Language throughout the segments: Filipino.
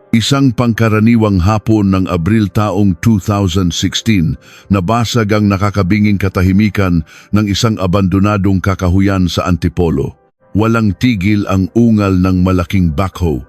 Isang pangkaraniwang hapon ng Abril taong 2016, nabasag ang nakakabinging katahimikan ng isang abandonadong kakahuyan sa Antipolo. Walang tigil ang ungal ng malaking backhoe.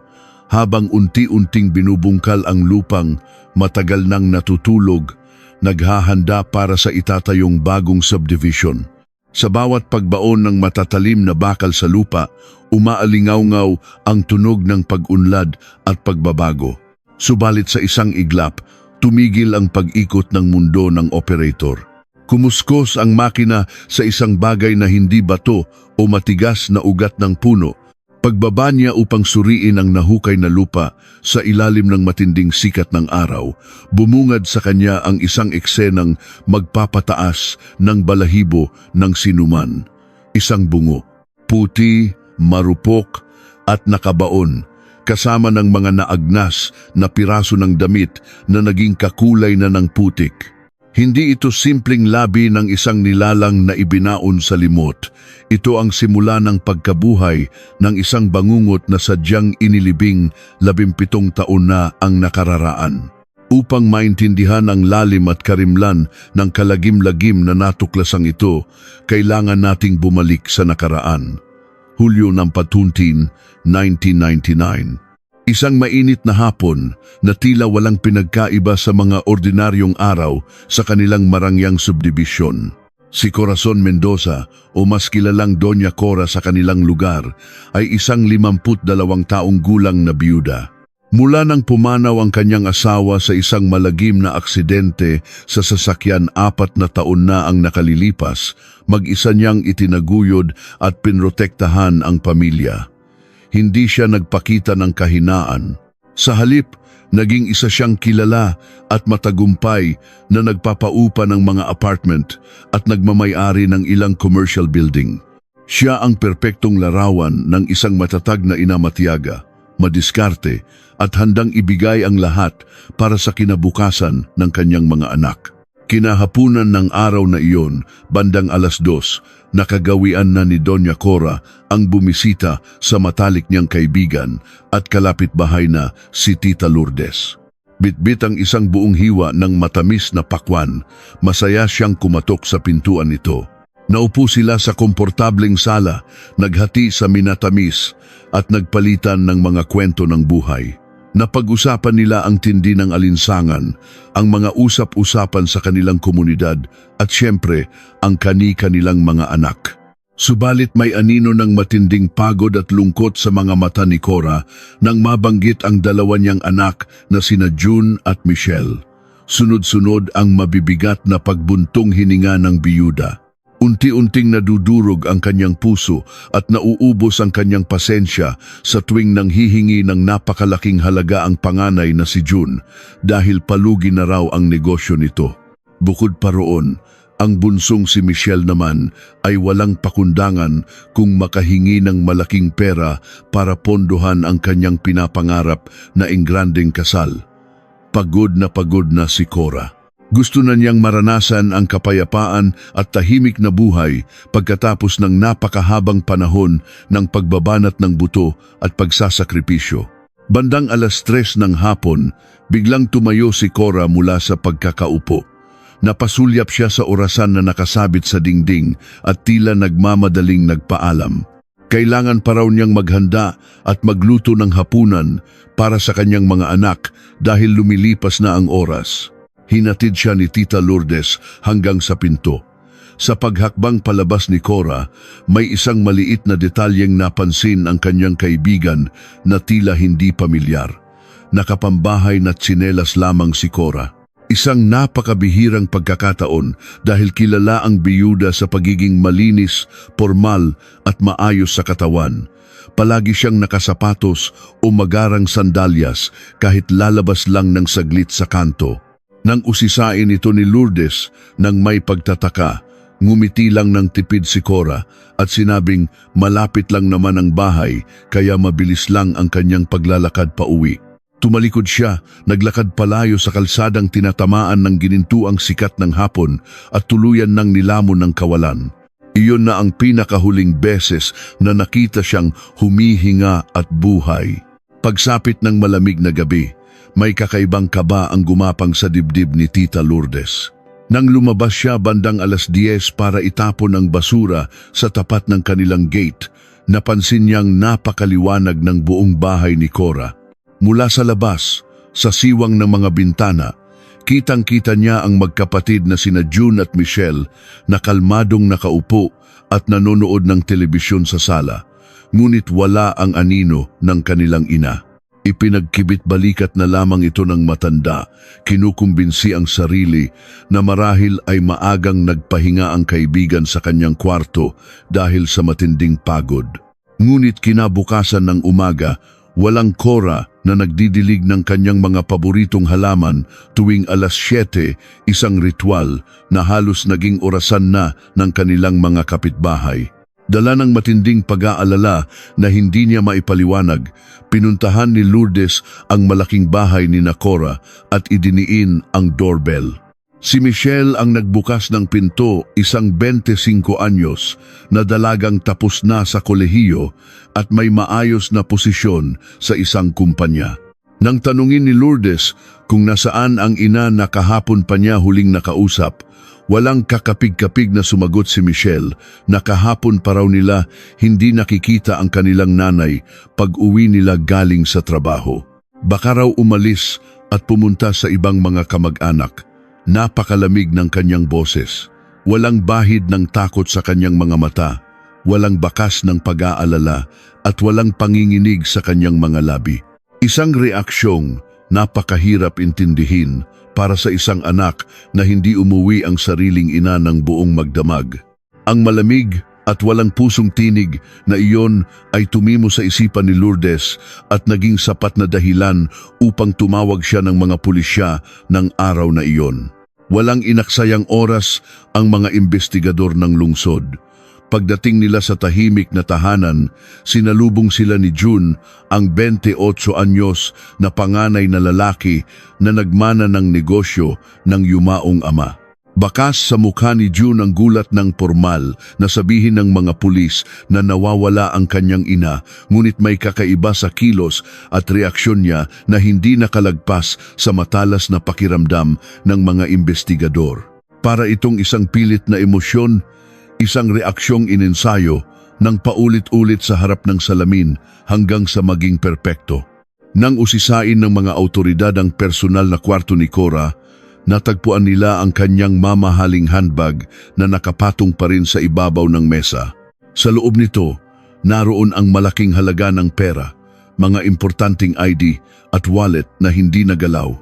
Habang unti-unting binubungkal ang lupang matagal nang natutulog, naghahanda para sa itatayong bagong subdivision. Sa bawat pagbaon ng matatalim na bakal sa lupa, umaalingaw-ngaw ang tunog ng pag-unlad at pagbabago. Subalit sa isang iglap, tumigil ang pag-ikot ng mundo ng operator. Kumuskos ang makina sa isang bagay na hindi bato o matigas na ugat ng puno. Pagbaba niya upang suriin ang nahukay na lupa sa ilalim ng matinding sikat ng araw, bumungad sa kanya ang isang eksenang magpapataas ng balahibo ng sinuman. Isang bungo, puti, marupok at nakabaon, kasama ng mga naagnas na piraso ng damit na naging kakulay na ng putik. Hindi ito simpleng labi ng isang nilalang na ibinaon sa limot. Ito ang simula ng pagkabuhay ng isang bangungot na sadyang inilibing 17 taon na ang nakararaan. Upang maintindihan ang lalim at karimlan ng kalagim-lagim na natuklasang ito, kailangan nating bumalik sa nakaraan. Hulyo ng Patuntin, 1999. Isang mainit na hapon na tila walang pinagkaiba sa mga ordinaryong araw sa kanilang marangyang subdibisyon. Si Corazon Mendoza o mas kilalang Doña Cora sa kanilang lugar ay isang 52 taong gulang na biyuda. Mula nang pumanaw ang kanyang asawa sa isang malagim na aksidente sa sasakyan 4 na taon na ang nakalilipas, mag-isa niyang itinaguyod at pinrotektahan ang pamilya. Hindi siya nagpakita ng kahinaan. Sa halip, naging isa siyang kilala at matagumpay na nagpapaupa ng mga apartment at nagmamay-ari ng ilang commercial building. Siya ang perpektong larawan ng isang matatag na inamatiyaga, madiskarte at handang ibigay ang lahat para sa kinabukasan ng kanyang mga anak. Kinahapunan ng araw na iyon, bandang 2:00, nakagawian na ni Doña Cora ang bumisita sa matalik niyang kaibigan at kalapit-bahay na si Tita Lourdes. Bitbit ang isang buong hiwa ng matamis na pakwan, masaya siyang kumatok sa pintuan nito. Naupo sila sa komportableng sala, naghati sa minatamis at nagpalitan ng mga kwento ng buhay. Napag-usapan nila ang tindi ng alinsangan, ang mga usap-usapan sa kanilang komunidad at siyempre ang kani-kanilang mga anak. Subalit may anino ng matinding pagod at lungkot sa mga mata ni Cora nang mabanggit ang dalawa niyang anak na sina June at Michelle. Sunod-sunod ang mabibigat na pagbuntong hininga ng biyuda. Unti-unting nadudurog ang kanyang puso at nauubos ang kanyang pasensya sa tuwing nanghihingi ng napakalaking halaga ang panganay na si June dahil palugi na raw ang negosyo nito. Bukod pa roon, ang bunsong si Michelle naman ay walang pakundangan kung makahingi ng malaking pera para pondohan ang kanyang pinapangarap na engrandeng kasal. Pagod na si Cora. Gusto na niyang maranasan ang kapayapaan at tahimik na buhay pagkatapos ng napakahabang panahon ng pagbabanat ng buto at pagsasakripisyo. Bandang 3:00 ng hapon, biglang tumayo si Cora mula sa pagkakaupo. Napasulyap siya sa orasan na nakasabit sa dingding at tila nagmamadaling nagpaalam. Kailangan pa raw niyang maghanda at magluto ng hapunan para sa kanyang mga anak dahil lumilipas na ang oras. Hinatid siya ni Tita Lourdes hanggang sa pinto. Sa paghakbang palabas ni Cora, may isang maliit na detalyeng napansin ang kanyang kaibigan na tila hindi pamilyar. Nakapambahay na tsinelas lamang si Cora. Isang napakabihirang pagkakataon dahil kilala ang biyuda sa pagiging malinis, formal at maayos sa katawan. Palagi siyang nakasapatos o magarang sandalyas kahit lalabas lang ng saglit sa kanto. Nang usisain ito ni Lourdes nang may pagtataka, ngumiti lang ng tipid si Cora at sinabing malapit lang naman ang bahay kaya mabilis lang ang kanyang paglalakad pa uwi. Tumalikod siya, naglakad palayo sa kalsadang tinatamaan ng ginintuang sikat ng hapon at tuluyan ng nilamon ng kawalan. Iyon na ang pinakahuling beses na nakita siyang humihinga at buhay. Pagsapit ng malamig na gabi, may kakaibang kaba ang gumapang sa dibdib ni Tita Lourdes. Nang lumabas siya bandang 10:00 para itapon ang basura sa tapat ng kanilang gate, napansin niyang napakaliwanag ng buong bahay ni Cora. Mula sa labas, sa siwang ng mga bintana, kitang-kita niya ang magkapatid na sina June at Michelle na kalmadong nakaupo at nanonood ng telebisyon sa sala. Ngunit wala ang anino ng kanilang ina. Ipinagkibit-balikat na lamang ito ng matanda, kinukumbinsi ang sarili na marahil ay maagang nagpahinga ang kaibigan sa kanyang kwarto dahil sa matinding pagod. Ngunit kinabukasan ng umaga, walang Cora na nagdidilig ng kanyang mga paboritong halaman tuwing 7:00, isang ritual na halos naging orasan na ng kanilang mga kapitbahay. Dala ng matinding pag-aalala na hindi niya maipaliwanag, pinuntahan ni Lourdes ang malaking bahay ni Cora at idiniin ang doorbell. Si Michelle ang nagbukas ng pinto, isang 25 anyos na dalagang tapos na sa kolehiyo at may maayos na posisyon sa isang kumpanya. Nang tanungin ni Lourdes kung nasaan ang ina na kahapon pa niya huling nakausap, walang kakapig-kapig na sumagot si Michelle na kahapon pa raw nila hindi nakikita ang kanilang nanay pag-uwi nila galing sa trabaho. Baka raw umalis at pumunta sa ibang mga kamag-anak. Napakalamig ng kanyang boses. Walang bahid ng takot sa kanyang mga mata, walang bakas ng pag-aalala at walang panginginig sa kanyang mga labi. Isang reaksyong napakahirap intindihin para sa isang anak na hindi umuwi ang sariling ina ng buong magdamag. Ang malamig at walang pusong tinig na iyon ay tumimo sa isipan ni Lourdes at naging sapat na dahilan upang tumawag siya ng mga pulisya ng araw na iyon. Walang inaksayang oras ang mga investigador ng lungsod. Pagdating nila sa tahimik na tahanan, sinalubong sila ni June, ang 28 anyos na panganay na lalaki na nagmana ng negosyo ng yumaong ama. Bakas sa mukha ni June ang gulat ng pormal na sabihin ng mga pulis na nawawala ang kanyang ina, ngunit may kakaiba sa kilos at reaksyon niya na hindi nakalagpas sa matalas na pakiramdam ng mga investigador. Para itong isang pilit na emosyon, isang reaksyong inensayo ng paulit-ulit sa harap ng salamin hanggang sa maging perpekto. Nang usisain ng mga autoridad ang personal na kwarto ni Cora, natagpuan nila ang kanyang mamahaling handbag na nakapatong pa rin sa ibabaw ng mesa. Sa loob nito, naroon ang malaking halaga ng pera, mga importanteng ID at wallet na hindi nagalaw.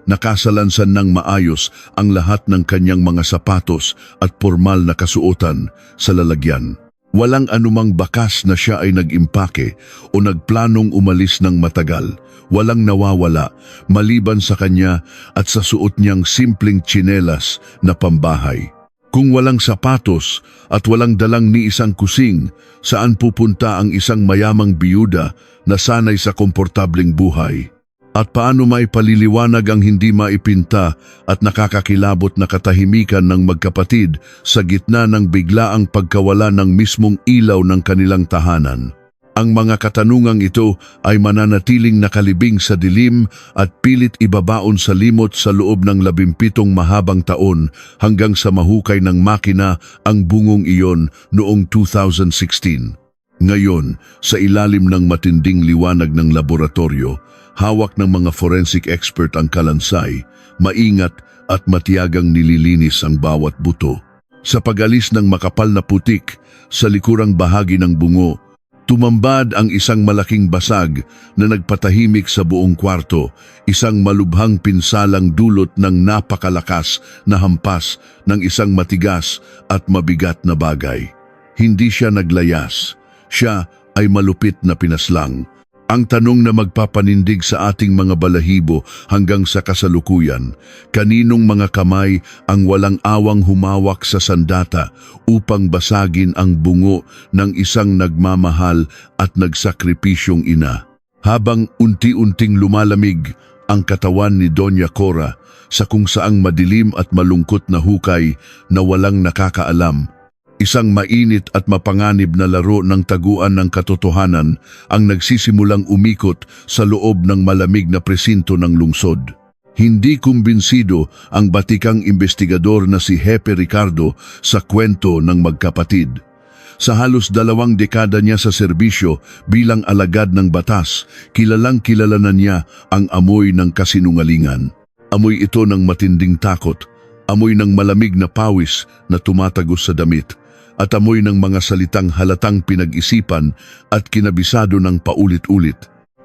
Nakasalansan ng maayos ang lahat ng kanyang mga sapatos at pormal na kasuotan sa lalagyan. Walang anumang bakas na siya ay nag-impake o nagplanong umalis ng matagal. Walang nawawala maliban sa kanya at sa suot niyang simpleng tsinelas na pambahay. Kung walang sapatos at walang dalang ni isang kusing, saan pupunta ang isang mayamang biyuda na sanay sa komportableng buhay? At paano may paliliwanag ang hindi maipinta at nakakakilabot na katahimikan ng magkapatid sa gitna ng biglaang pagkawala ng mismong ilaw ng kanilang tahanan? Ang mga katanungang ito ay mananatiling nakalibing sa dilim at pilit ibabaon sa limot sa loob ng 17 mahabang taon hanggang sa mahukay ng makina ang bungong iyon noong 2016. Ngayon, sa ilalim ng matinding liwanag ng laboratorio, hawak ng mga forensic expert ang kalansay, maingat at matiyagang nililinis ang bawat buto. Sa pag-alis ng makapal na putik sa likurang bahagi ng bungo, tumambad ang isang malaking basag na nagpatahimik sa buong kwarto, isang malubhang pinsalang dulot ng napakalakas na hampas ng isang matigas at mabigat na bagay. Hindi siya naglayas, siya ay malupit na pinaslang. Ang tanong na magpapanindig sa ating mga balahibo hanggang sa kasalukuyan, kaninong mga kamay ang walang awang humawak sa sandata upang basagin ang bungo ng isang nagmamahal at nagsakripisyong ina? Habang unti-unting lumalamig ang katawan ni Doña Cora sa kung saang madilim at malungkot na hukay na walang nakakaalam, Isang mainit at mapanganib na laro ng taguan ng katotohanan ang nagsisimulang umikot sa loob ng malamig na presinto ng lungsod. Hindi kumbinsido ang batikang investigador na si Hepe Ricardo sa kwento ng magkapatid. Sa halos 2 dekada niya sa serbisyo bilang alagad ng batas, kilalang kilala na niya ang amoy ng kasinungalingan. Amoy ito ng matinding takot, amoy ng malamig na pawis na tumatagos sa damit, at amoy ng mga salitang halatang pinag-isipan at kinabisado ng paulit-ulit.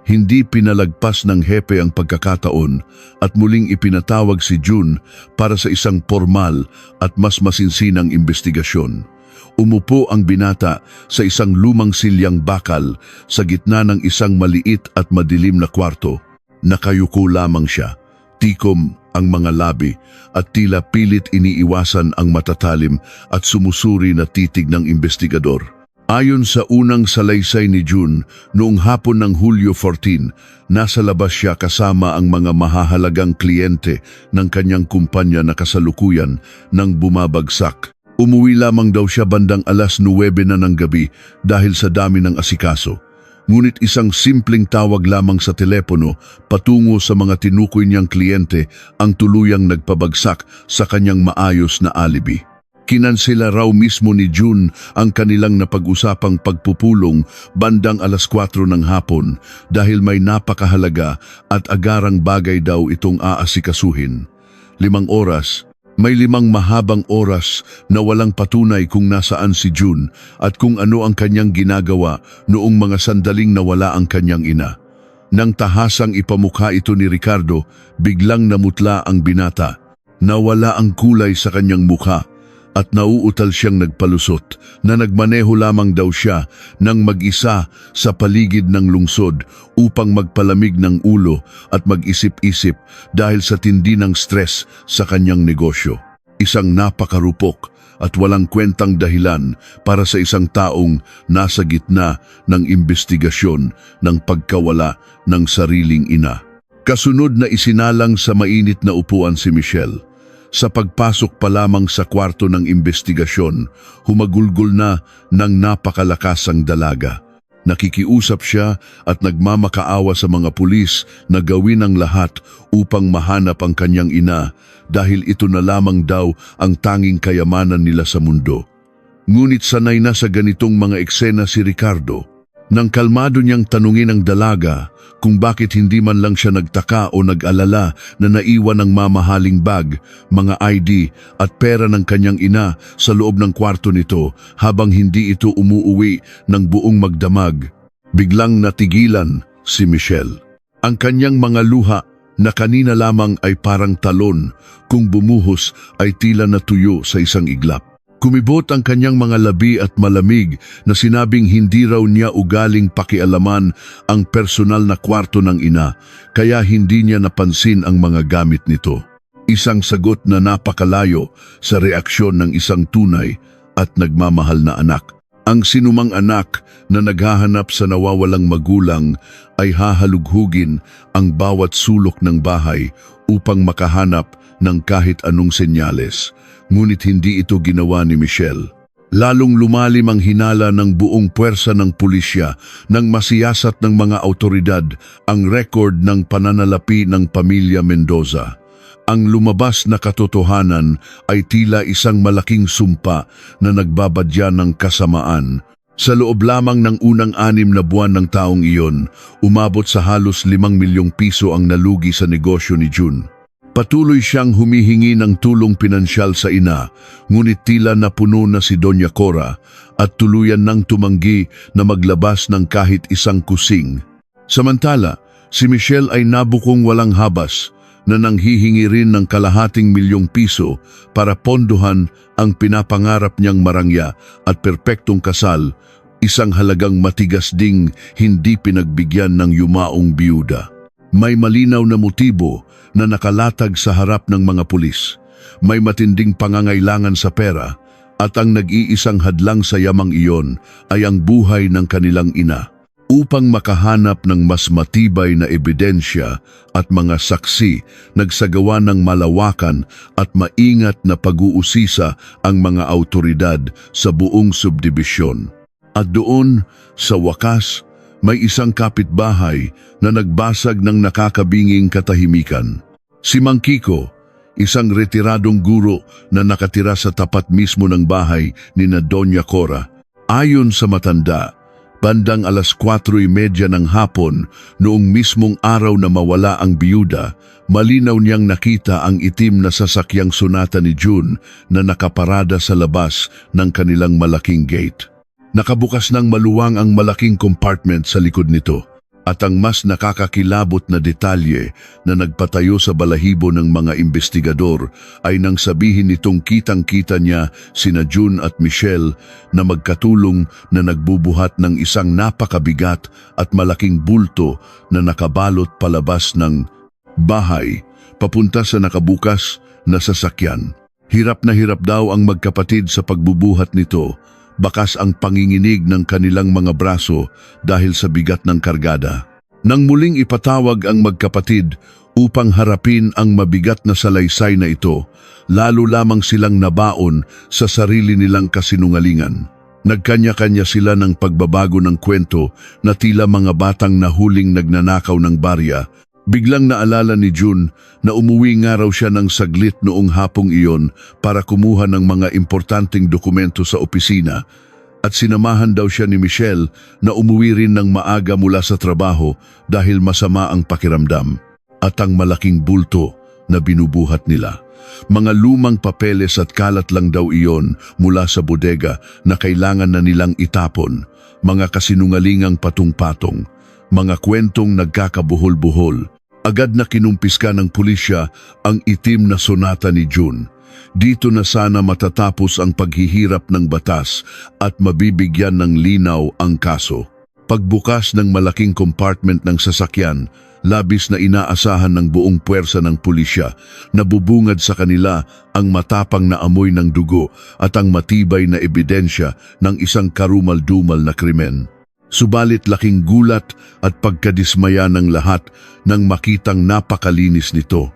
Hindi pinalagpas ng Hepe ang pagkakataon at muling ipinatawag si June para sa isang formal at mas masinsinang investigasyon. Umupo ang binata sa isang lumang silyang bakal sa gitna ng isang maliit at madilim na kwarto. Nakayuko lamang siya, tikom ang mga labi at tila pilit iniiwasan ang matatalim at sumusuri na titig ng investigador. Ayon sa unang salaysay ni June, noong hapon ng Hulyo 14, nasa labas siya kasama ang mga mahahalagang kliyente ng kanyang kumpanya na kasalukuyan nang bumabagsak. Umuwi lamang daw siya bandang alas 9 na ng gabi dahil sa dami ng asikaso. Ngunit isang simpleng tawag lamang sa telepono patungo sa mga tinukoy niyang kliyente ang tuluyang nagpabagsak sa kanyang maayos na alibi. Kinansela raw mismo ni June ang kanilang napag-usapang pagpupulong bandang alas 4 ng hapon dahil may napakahalaga at agarang bagay daw itong aasikasuhin. 5 oras. May 5 mahabang oras na walang patunay kung nasaan si June at kung ano ang kanyang ginagawa noong mga sandaling nawala ang kanyang ina. Nang tahasang ipamukha ito ni Ricardo, biglang namutla ang binata. Nawala ang kulay sa kanyang mukha at nauutal siyang nagpalusot na nagmaneho lamang daw siya nang mag-isa sa paligid ng lungsod upang magpalamig ng ulo at mag-isip-isip dahil sa tindi ng stress sa kanyang negosyo. Isang napakarupok at walang kwentang dahilan para sa isang taong nasa gitna ng investigasyon ng pagkawala ng sariling ina. Kasunod na isinalang sa mainit na upuan si Michelle. Sa pagpasok pa lamang sa kwarto ng investigasyon, humagulgol na ng napakalakas ang dalaga. Nakikiusap siya at nagmamakaawa sa mga pulis na gawin ang lahat upang mahanap ang kanyang ina dahil ito na lamang daw ang tanging kayamanan nila sa mundo. Ngunit sanay na sa ganitong mga eksena si Ricardo. Nang kalmado niyang tanungin ang dalaga kung bakit hindi man lang siya nagtaka o nag-alala na naiwan ang mamahaling bag, mga ID at pera ng kanyang ina sa loob ng kwarto nito habang hindi ito umuuwi ng buong magdamag, biglang natigilan si Michelle. Ang kanyang mga luha na kanina lamang ay parang talon, kung bumuhos ay tila natuyo sa isang iglap. Kumibot ang kanyang mga labi at malamig na sinabing hindi raw niya ugaling pakialaman ang personal na kwarto ng ina, kaya hindi niya napansin ang mga gamit nito. Isang sagot na napakalayo sa reaksyon ng isang tunay at nagmamahal na anak. Ang sinumang anak na naghahanap sa nawawalang magulang ay hahalughugin ang bawat sulok ng bahay upang makahanap ng kahit anong senyales. Ngunit hindi ito ginawa ni Michelle. Lalong lumalim ang hinala ng buong puwersa ng pulisya nang masiyasat ng mga autoridad ang record ng pananalapi ng pamilya Mendoza. Ang lumabas na katotohanan ay tila isang malaking sumpa na nagbabadya ng kasamaan. Sa loob lamang ng unang 6 na buwan ng taong iyon, umabot sa halos 5 milyong piso ang nalugi sa negosyo ni June. Patuloy siyang humihingi ng tulong pinansyal sa ina, ngunit tila napuno na si Doña Cora at tuluyan nang tumanggi na maglabas ng kahit isang kusing. Samantala, si Michelle ay nabukong walang habas na nanghihingi rin ng kalahating milyong piso para pondohan ang pinapangarap niyang marangya at perpektong kasal, isang halagang matigas ding hindi pinagbigyan ng yumaong biyuda. May malinaw na motibo na nakalatag sa harap ng mga pulis. May matinding pangangailangan sa pera at ang nag-iisang hadlang sa yamang iyon ay ang buhay ng kanilang ina. Upang makahanap ng mas matibay na ebidensya at mga saksi, nagsagawa ng malawakan at maingat na pag-uusisa ang mga awtoridad sa buong subdibisyon. At doon, sa wakas, may isang kapitbahay na nagbasag ng nakakabinging katahimikan. Si Mang Kiko, isang retiradong guro na nakatira sa tapat mismo ng bahay ni na Doña Cora. Ayon sa matanda, bandang 4:30 ng hapon noong mismong araw na mawala ang biyuda, malinaw niyang nakita ang itim na sasakyang Sonata ni June na nakaparada sa labas ng kanilang malaking gate. Nakabukas ng maluwang ang malaking compartment sa likod nito. At ang mas nakakakilabot na detalye na nagpatayo sa balahibo ng mga investigador ay nang sabihin nitong kitang-kita niya sina June at Michelle na magkatulong na nagbubuhat ng isang napakabigat at malaking bulto na nakabalot palabas ng bahay papunta sa nakabukas na sasakyan. Hirap na hirap daw ang magkapatid sa pagbubuhat nito. Bakas ang panginginig ng kanilang mga braso dahil sa bigat ng kargada. Nang muling ipatawag ang magkapatid upang harapin ang mabigat na salaysay na ito, lalo lamang silang nabaon sa sarili nilang kasinungalingan. Nagkanya-kanya sila ng pagbabago ng kwento na tila mga batang nahuling nagnanakaw ng barya. Biglang naalala ni June na umuwi nga raw siya ng saglit noong hapong iyon para kumuha ng mga importanteng dokumento sa opisina at sinamahan daw siya ni Michelle na umuwi rin ng maaga mula sa trabaho dahil masama ang pakiramdam. At ang malaking bulto na binubuhat nila. Mga lumang papeles at kalat lang daw iyon mula sa bodega na kailangan na nilang itapon, mga kasinungalingang patong-patong. Mga kwentong nagkakabuhol-buhol. Agad na kinumpiska ng pulisya ang itim na Sonata ni June. Dito na sana matatapos ang paghihirap ng batas at mabibigyan ng linaw ang kaso. Pagbukas ng malaking compartment ng sasakyan, labis na inaasahan ng buong puwersa ng pulisya. Nabubungad sa kanila ang matapang na amoy ng dugo at ang matibay na ebidensya ng isang karumal-dumal na krimen. Subalit laking gulat at pagkadismaya ng lahat nang makitang napakalinis nito.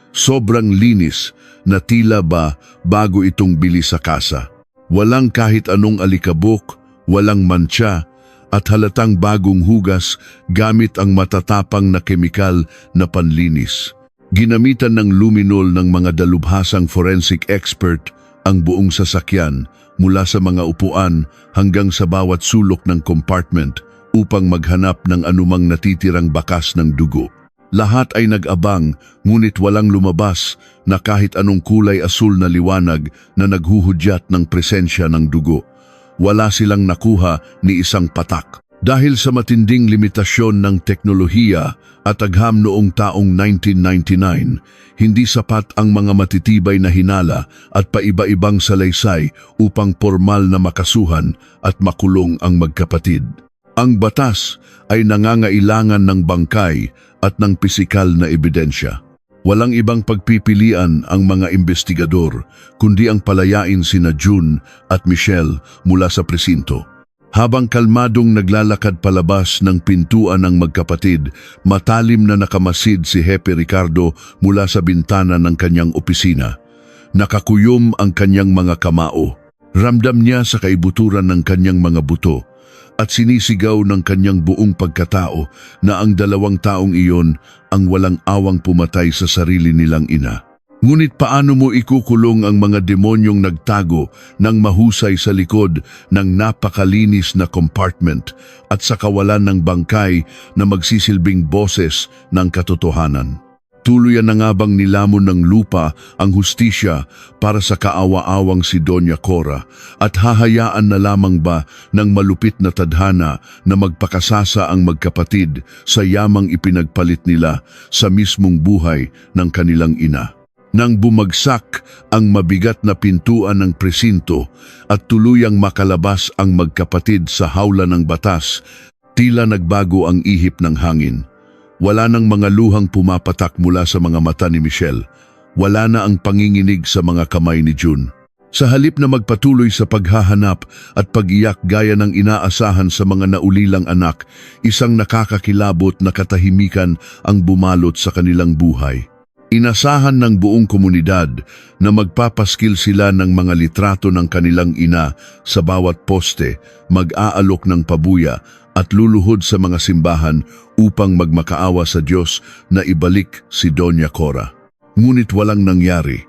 Sobrang linis na tila ba bago itong bili sa kasa. Walang kahit anong alikabok, walang mantsa at halatang bagong hugas gamit ang matatapang na kemikal na panlinis. Ginamitan ng luminol ng mga dalubhasang forensic expert ang buong sasakyan mula sa mga upuan hanggang sa bawat sulok ng compartment upang maghanap ng anumang natitirang bakas ng dugo. Lahat ay nag-abang ngunit walang lumabas na kahit anong kulay asul na liwanag na naghuhudyat ng presensya ng dugo. Wala silang nakuha ni isang patak. Dahil sa matinding limitasyon ng teknolohiya at agham noong taong 1999, hindi sapat ang mga matitibay na hinala at paiba-ibang salaysay upang formal na makasuhan at makulong ang magkapatid. Ang batas ay nangangailangan ng bangkay at ng pisikal na ebidensya. Walang ibang pagpipilian ang mga investigador kundi ang palayain sina June at Michelle mula sa presinto. Habang kalmadong naglalakad palabas ng pintuan ng magkapatid, matalim na nakamasid si Hepe Ricardo mula sa bintana ng kanyang opisina. Nakakuyom ang kanyang mga kamao. Ramdam niya sa kaibuturan ng kanyang mga buto at sinisigaw ng kanyang buong pagkatao na ang dalawang taong iyon ang walang awang pumatay sa sarili nilang ina. Ngunit paano mo ikukulong ang mga demonyong nagtago ng mahusay sa likod ng napakalinis na compartment at sa kawalan ng bangkay na magsisilbing boses ng katotohanan? Tuluyan na nga bang nilamon ng lupa ang hustisya para sa kaawa-awang si Doña Cora at hahayaan na lamang ba ng malupit na tadhana na magpakasasa ang magkapatid sa yamang ipinagpalit nila sa mismong buhay ng kanilang ina? Nang bumagsak ang mabigat na pintuan ng presinto at tuluyang makalabas ang magkapatid sa hawla ng batas, tila nagbago ang ihip ng hangin. Wala nang mga luhang pumapatak mula sa mga mata ni Michelle. Wala na ang panginginig sa mga kamay ni June. Sa halip na magpatuloy sa paghahanap at pag-iyak gaya ng inaasahan sa mga naulilang anak, isang nakakakilabot na katahimikan ang bumalot sa kanilang buhay. Inasahan ng buong komunidad na magpapaskil sila ng mga litrato ng kanilang ina sa bawat poste, mag-aalok ng pabuya at luluhod sa mga simbahan upang magmakaawa sa Diyos na ibalik si Doña Cora. Ngunit walang nangyari.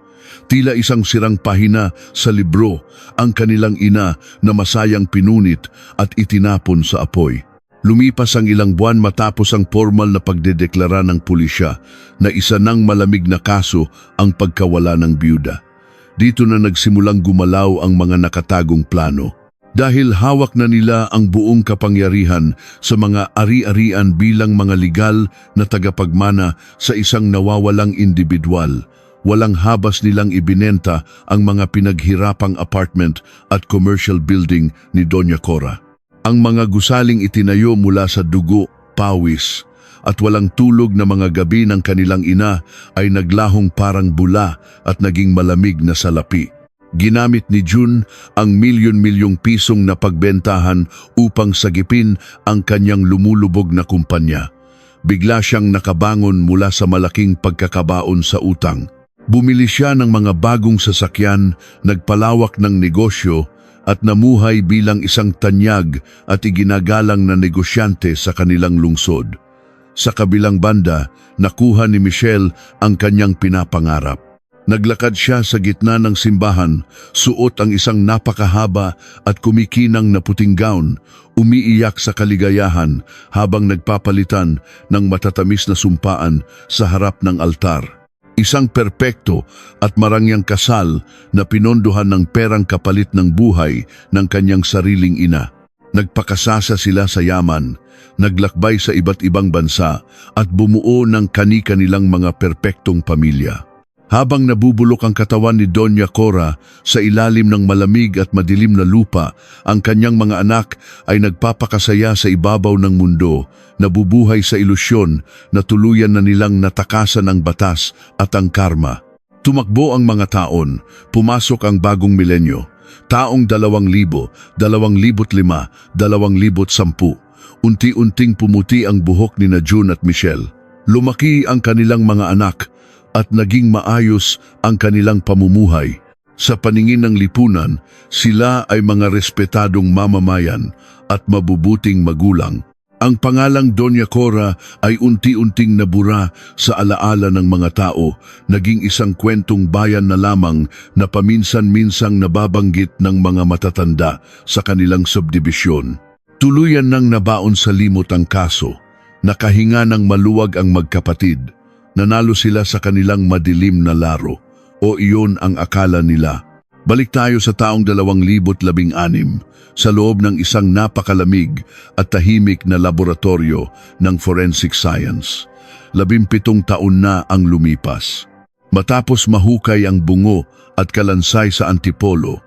Tila isang sirang pahina sa libro ang kanilang ina na masayang pinunit at itinapon sa apoy. Lumipas ang ilang buwan matapos ang formal na pagdedeklara ng pulisya na isa ng malamig na kaso ang pagkawala ng biyuda. Dito na nagsimulang gumalaw ang mga nakatagong plano. Dahil hawak na nila ang buong kapangyarihan sa mga ari-arian bilang mga legal na tagapagmana sa isang nawawalang individual, walang habas nilang ibinenta ang mga pinaghirapang apartment at commercial building ni Doña Cora. Ang mga gusaling itinayo mula sa dugo, pawis, at walang tulog na mga gabi ng kanilang ina ay naglahong parang bula at naging malamig na salapi. Ginamit ni June ang milyon-milyong pisong na pagbentahan upang sagipin ang kanyang lumulubog na kumpanya. Bigla siyang nakabangon mula sa malaking pagkakabaon sa utang. Bumili siya ng mga bagong sasakyan, nagpalawak ng negosyo at namuhay bilang isang tanyag at iginagalang na negosyante sa kanilang lungsod. Sa kabilang banda, nakuha ni Michelle ang kanyang pinapangarap. Naglakad siya sa gitna ng simbahan, suot ang isang napakahaba at kumikinang na puting gown, umiiyak sa kaligayahan habang nagpapalitan ng matatamis na sumpaan sa harap ng altar. Isang perpekto at marangyang kasal na pinondohan ng perang kapalit ng buhay ng kanyang sariling ina. Nagpakasasa sila sa yaman, naglakbay sa iba't ibang bansa at bumuo ng kani-kanilang mga perpektong pamilya. Habang nabubulok ang katawan ni Doña Cora sa ilalim ng malamig at madilim na lupa, ang kanyang mga anak ay nagpapakasaya sa ibabaw ng mundo, nabubuhay sa ilusyon na tuluyan na nilang natakasan ang batas at ang karma. Tumakbo ang mga taon, pumasok ang bagong milenyo, taong 2000, 2005, 2010. Unti-unting pumuti ang buhok ni June at Michelle. Lumaki ang kanilang mga anak, at naging maayos ang kanilang pamumuhay. Sa paningin ng lipunan, sila ay mga respetadong mamamayan at mabubuting magulang. Ang pangalang Doña Cora ay unti-unting nabura sa alaala ng mga tao, naging isang kwentong bayan na lamang na paminsan-minsang nababanggit ng mga matatanda sa kanilang subdibisyon. Tuluyan nang nabaon sa limot ang kaso, nakahinga ng maluwag ang magkapatid. Nanalo sila sa kanilang madilim na laro, o iyon ang akala nila. Balik tayo sa taong 2016, sa loob ng isang napakalamig at tahimik na laboratorio ng forensic science. 17 taon na ang lumipas. Matapos mahukay ang bungo at kalansay sa Antipolo,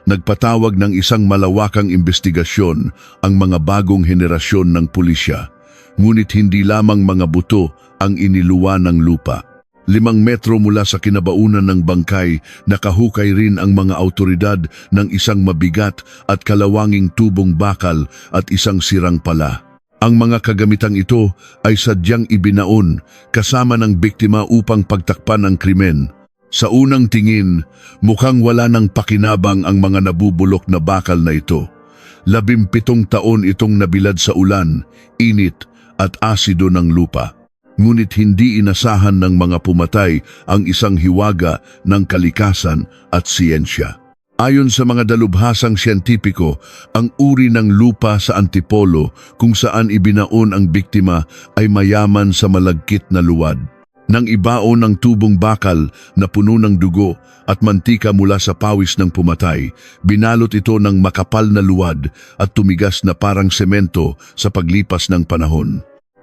nagpatawag ng isang malawakang investigasyon ang mga bagong henerasyon ng pulisya. Ngunit hindi lamang mga buto ang iniluwa ng lupa. 5 metro mula sa kinabaunan ng bangkay, nakahukay rin ang mga autoridad ng isang mabigat at kalawanging tubong bakal at isang sirang pala. Ang mga kagamitang ito ay sadyang ibinaon kasama ng biktima upang pagtakpan ang krimen. Sa unang tingin, mukhang wala ng pakinabang ang mga nabubulok na bakal na ito. 17 taon itong nabilad sa ulan, init at asido ng lupa. Ngunit hindi inasahan ng mga pumatay ang isang hiwaga ng kalikasan at siyensya. Ayon sa mga dalubhasang siyentipiko, ang uri ng lupa sa Antipolo kung saan ibinaon ang biktima ay mayaman sa malagkit na luwad. Nang ibaon ng tubong bakal na puno ng dugo at mantika mula sa pawis ng pumatay, binalot ito ng makapal na luwad at tumigas na parang semento sa paglipas ng panahon.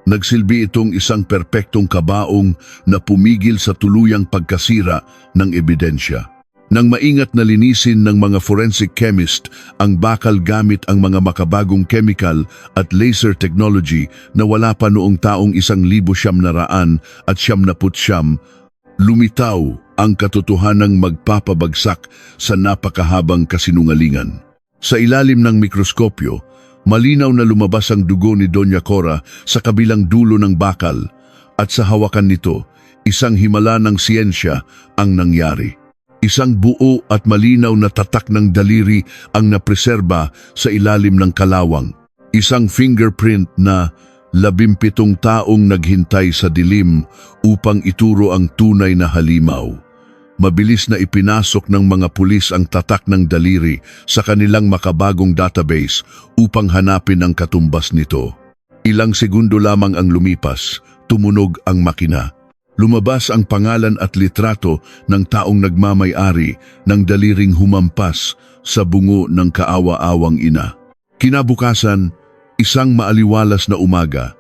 Nagsilbi itong isang perpektong kabaong na pumigil sa tuluyang pagkasira ng ebidensya. Nang maingat na linisin ng mga forensic chemist ang bakal gamit ang mga makabagong chemical at laser technology na wala pa noong taong 1900 at 1999, lumitaw ang katotohanang magpapabagsak sa napakahabang kasinungalingan. Sa ilalim ng mikroskopyo, malinaw na lumabas ang dugo ni Doña Cora sa kabilang dulo ng bakal at sa hawakan nito, isang himala ng siyensya ang nangyari. Isang buo at malinaw na tatak ng daliri ang napreserba sa ilalim ng kalawang. Isang fingerprint na 17 taong naghintay sa dilim upang ituro ang tunay na halimaw. Mabilis na ipinasok ng mga pulis ang tatak ng daliri sa kanilang makabagong database upang hanapin ang katumbas nito. Ilang segundo lamang ang lumipas, tumunog ang makina. Lumabas ang pangalan at litrato ng taong nagmamay-ari ng daliring humampas sa bungo ng kaawa-awang ina. Kinabukasan, isang maaliwalas na umaga,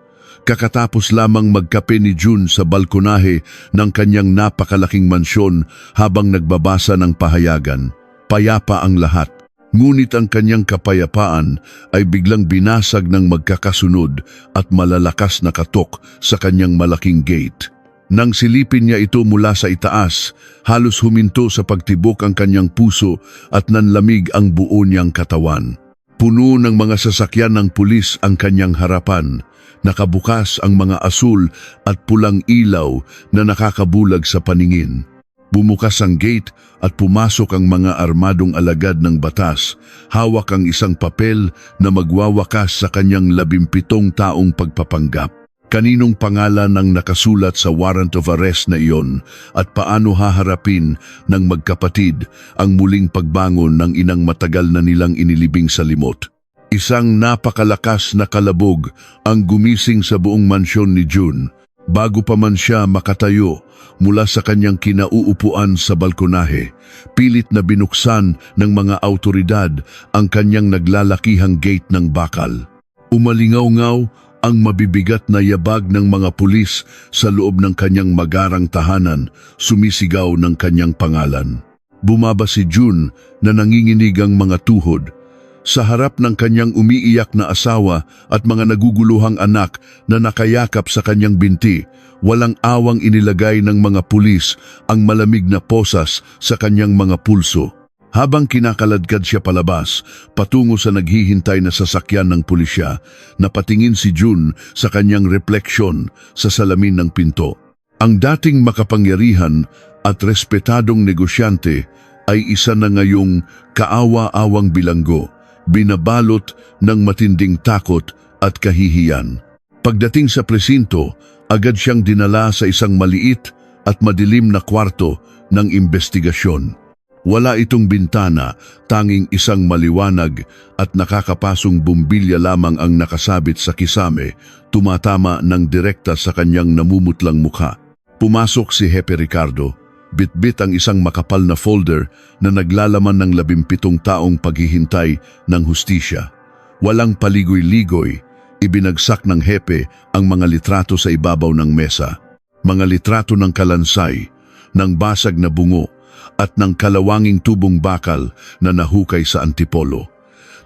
kakatapos lamang magkape ni June sa balkonahe ng kanyang napakalaking mansyon habang nagbabasa ng pahayagan. Payapa ang lahat, ngunit ang kanyang kapayapaan ay biglang binasag ng magkakasunod at malalakas na katok sa kanyang malaking gate. Nang silipin niya ito mula sa itaas, halos huminto sa pagtibok ang kanyang puso at nanlamig ang buo niyang katawan. Puno ng mga sasakyan ng pulis ang kanyang harapan. Nakabukas ang mga asul at pulang ilaw na nakakabulag sa paningin. Bumukas ang gate at pumasok ang mga armadong alagad ng batas. Hawak ang isang papel na magwawakas sa kanyang 17 taong pagpapanggap. Kaninong pangalan ang nakasulat sa warrant of arrest na iyon at paano haharapin ng magkapatid ang muling pagbangon ng inang matagal na nilang inilibing sa limot? Isang napakalakas na kalabog ang gumising sa buong mansyon ni June. Bago pa man siya makatayo mula sa kanyang kinauupuan sa balkonahe, pilit na binuksan ng mga autoridad ang kanyang naglalakihang gate ng bakal. Umalingaw-ngaw ang mabibigat na yabag ng mga pulis sa loob ng kanyang magarang tahanan, sumisigaw ng kanyang pangalan. Bumaba si June na nanginginig ang mga tuhod. Sa harap ng kanyang umiiyak na asawa at mga naguguluhang anak na nakayakap sa kanyang binti, walang awang inilagay ng mga pulis ang malamig na posas sa kanyang mga pulso. Habang kinakaladkad siya palabas, patungo sa naghihintay na sasakyan ng pulisya, napatingin si June sa kanyang refleksyon sa salamin ng pinto. Ang dating makapangyarihan at respetadong negosyante ay isa na ngayong kaawa-awang bilanggo, binabalot ng matinding takot at kahihiyan. Pagdating sa presinto, agad siyang dinala sa isang maliit at madilim na kwarto ng investigasyon. Wala itong bintana, tanging isang maliwanag at nakakapasong bumbilya lamang ang nakasabit sa kisame, tumatama ng direkta sa kanyang namumutlang mukha. Pumasok si Hepe Ricardo, bitbit ang isang makapal na folder na naglalaman ng 17 taong paghihintay ng hustisya. Walang paligoy-ligoy, ibinagsak ng Hepe ang mga litrato sa ibabaw ng mesa. Mga litrato ng kalansay, ng basag na bungo, at ng kalawanging tubong bakal na nahukay sa antipolo.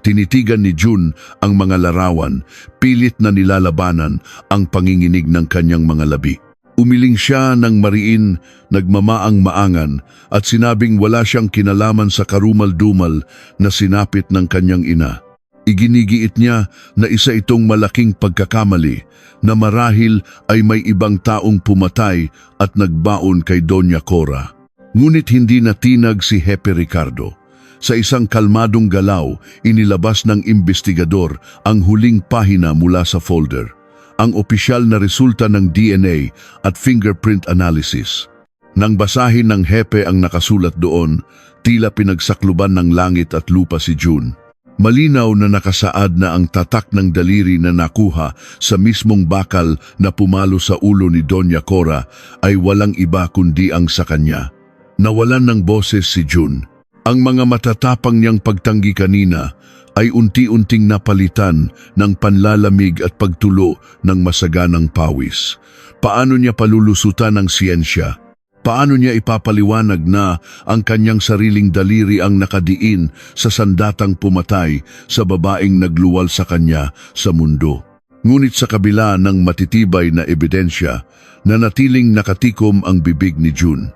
Tinitigan ni June ang mga larawan, pilit na nilalabanan ang panginginig ng kanyang mga labi. Umiling siya ng mariin, nagmamaang-maangan at sinabing wala siyang kinalaman sa karumal-dumal na sinapit ng kanyang ina. Iginigiit niya na isa itong malaking pagkakamali na marahil ay may ibang taong pumatay at nagbaon kay Doña Cora. Ngunit hindi natinag si Hepe Ricardo. Sa isang kalmadong galaw, inilabas ng investigador ang huling pahina mula sa folder. Ang opisyal na resulta ng DNA at fingerprint analysis. Nang basahin ng Hepe ang nakasulat doon, tila pinagsakluban ng langit at lupa si June. Malinaw na nakasaad na ang tatak ng daliri na nakuha sa mismong bakal na pumalo sa ulo ni Doña Cora ay walang iba kundi ang sa kanya. Nawalan ng boses si June. Ang mga matatapang niyang pagtanggi kanina ay unti-unting napalitan ng panlalamig at pagtulo ng masaganang pawis. Paano niya palulusutan ang siyensya? Paano niya ipapaliwanag na ang kanyang sariling daliri ang nakadiin sa sandatang pumatay sa babaeng nagluwal sa kanya sa mundo? Ngunit sa kabila ng matitibay na ebidensya, nanatiling nakatikom ang bibig ni June.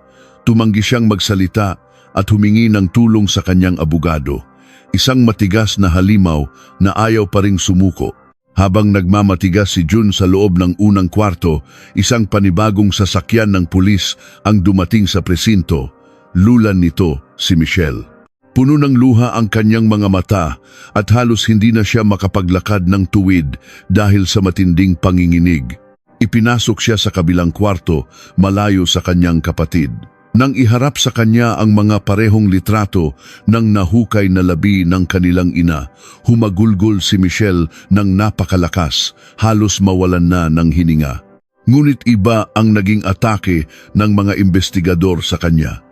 Tumanggi siyang magsalita at humingi ng tulong sa kanyang abogado, isang matigas na halimaw na ayaw pa ring sumuko. Habang nagmamatigas si June sa loob ng unang kwarto, isang panibagong sasakyan ng pulis ang dumating sa presinto. Lulan nito si Michelle. Puno ng luha ang kanyang mga mata at halos hindi na siya makapaglakad ng tuwid dahil sa matinding panginginig. Ipinasok siya sa kabilang kwarto, malayo sa kanyang kapatid. Nang iharap sa kanya ang mga parehong litrato ng nahukay na labi ng kanilang ina, humagulgol si Michelle ng napakalakas, halos mawalan na ng hininga. Ngunit iba ang naging atake ng mga investigador sa kanya.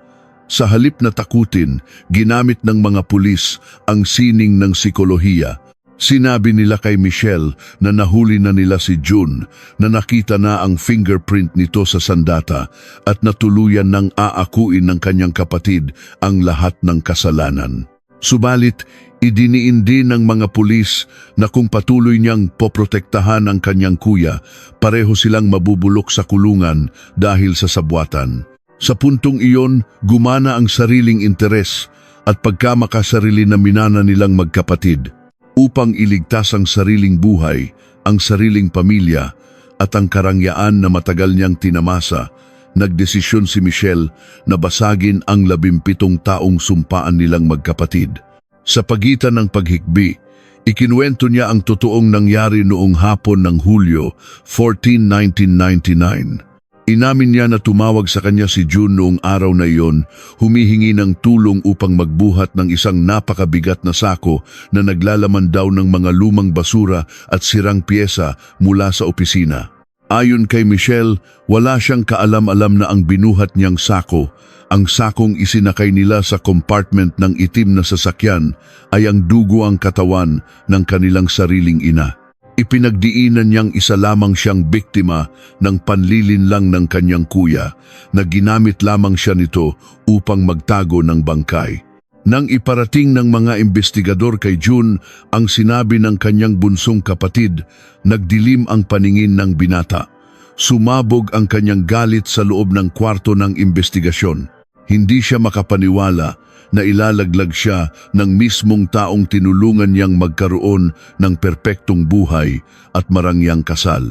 Sa halip na takutin, ginamit ng mga pulis ang sining ng psikolohiya. Sinabi nila kay Michelle na nahuli na nila si June, na nakita na ang fingerprint nito sa sandata at natuluyan ng aakuin ng kanyang kapatid ang lahat ng kasalanan. Subalit, idiniin din ng mga pulis na kung patuloy niyang poprotektahan ang kanyang kuya, pareho silang mabubulok sa kulungan dahil sa sabwatan. Sa puntong iyon, gumana ang sariling interes at pagkamakasarili na minana nilang magkapatid. Upang iligtas ang sariling buhay, ang sariling pamilya at ang karangyaan na matagal niyang tinamasa, nagdesisyon si Michelle na basagin ang 17 taong sumpaan nilang magkapatid. Sa pagitan ng paghikbi, ikinuwento niya ang totoong nangyari noong hapon ng Hulyo 14, 1999. Inamin niya na tumawag sa kanya si June noong araw na iyon, humihingi ng tulong upang magbuhat ng isang napakabigat na sako na naglalaman daw ng mga lumang basura at sirang piyesa mula sa opisina. Ayon kay Michelle, wala siyang kaalam-alam na ang binuhat niyang sako, ang sakong isinakay nila sa compartment ng itim na sasakyan, ay ang dugo ang katawan ng kanilang sariling ina. Ipinagdiinan niyang isa lamang siyang biktima ng panlilinlang ng kanyang kuya, na ginamit lamang siya nito upang magtago ng bangkay. Nang iparating ng mga investigador kay June ang sinabi ng kanyang bunsong kapatid, nagdilim ang paningin ng binata. Sumabog ang kanyang galit sa loob ng kwarto ng investigasyon. Hindi siya makapaniwala na ilalaglag siya ng mismong taong tinulungan niyang magkaroon ng perpektong buhay at marangyang kasal.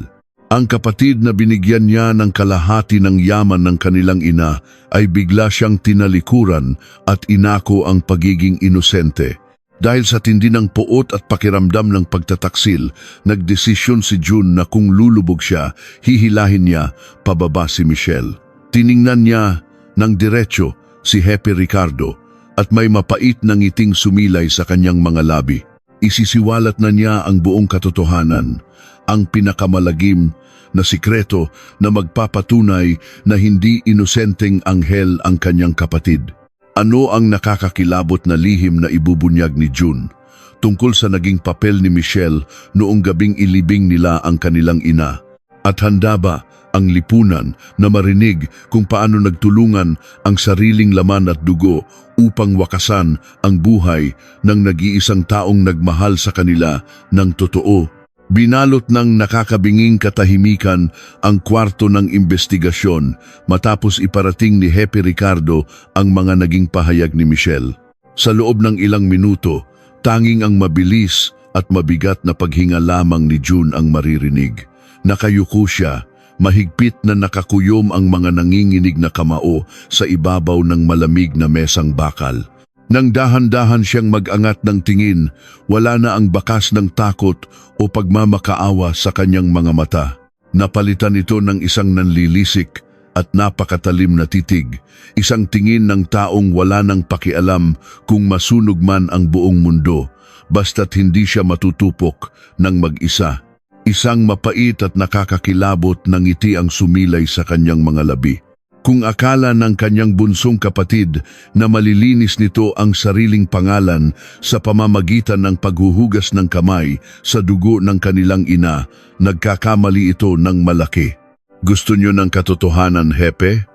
Ang kapatid na binigyan niya ng kalahati ng yaman ng kanilang ina ay bigla siyang tinalikuran at inako ang pagiging inosente. Dahil sa tindi ng puot at pakiramdam ng pagtataksil, nagdesisyon si June na kung lulubog siya, hihilahin niya pababa si Michelle. Tiningnan niya ng diretsyo si Happy Ricardo at may mapait na ngiting sumilay sa kanyang mga labi. Isisiwalat na niya ang buong katotohanan, ang pinakamalagim na sikreto na magpapatunay na hindi inosenteng anghel ang kanyang kapatid. Ano ang nakakakilabot na lihim na ibubunyag ni June tungkol sa naging papel ni Michelle noong gabing ilibing nila ang kanilang ina? At handa ba ang lipunan na marinig kung paano nagtulungan ang sariling laman at dugo upang wakasan ang buhay ng nag-iisang taong nagmahal sa kanila ng totoo? Binalot ng nakakabinging katahimikan ang kwarto ng investigasyon matapos iparating ni Happy Ricardo ang mga naging pahayag ni Michelle. Sa loob ng ilang minuto, tanging ang mabilis at mabigat na paghinga lamang ni June ang maririnig. Nakayuko siya, mahigpit na nakakuyom ang mga nanginginig na kamao sa ibabaw ng malamig na mesang bakal. Nang dahan-dahan siyang mag-angat ng tingin, wala na ang bakas ng takot o pagmamakaawa sa kanyang mga mata. Napalitan ito ng isang nanlilisik at napakatalim na titig, isang tingin ng taong wala nang pakialam kung masunog man ang buong mundo, basta't hindi siya matutupok ng mag-isa. Isang mapait at nakakakilabot na ngiti ang sumilay sa kanyang mga labi. Kung akala ng kanyang bunsong kapatid na malilinis nito ang sariling pangalan sa pamamagitan ng paghuhugas ng kamay sa dugo ng kanilang ina, nagkakamali ito ng malaki. Gusto niyo ng katotohanan, Hepe?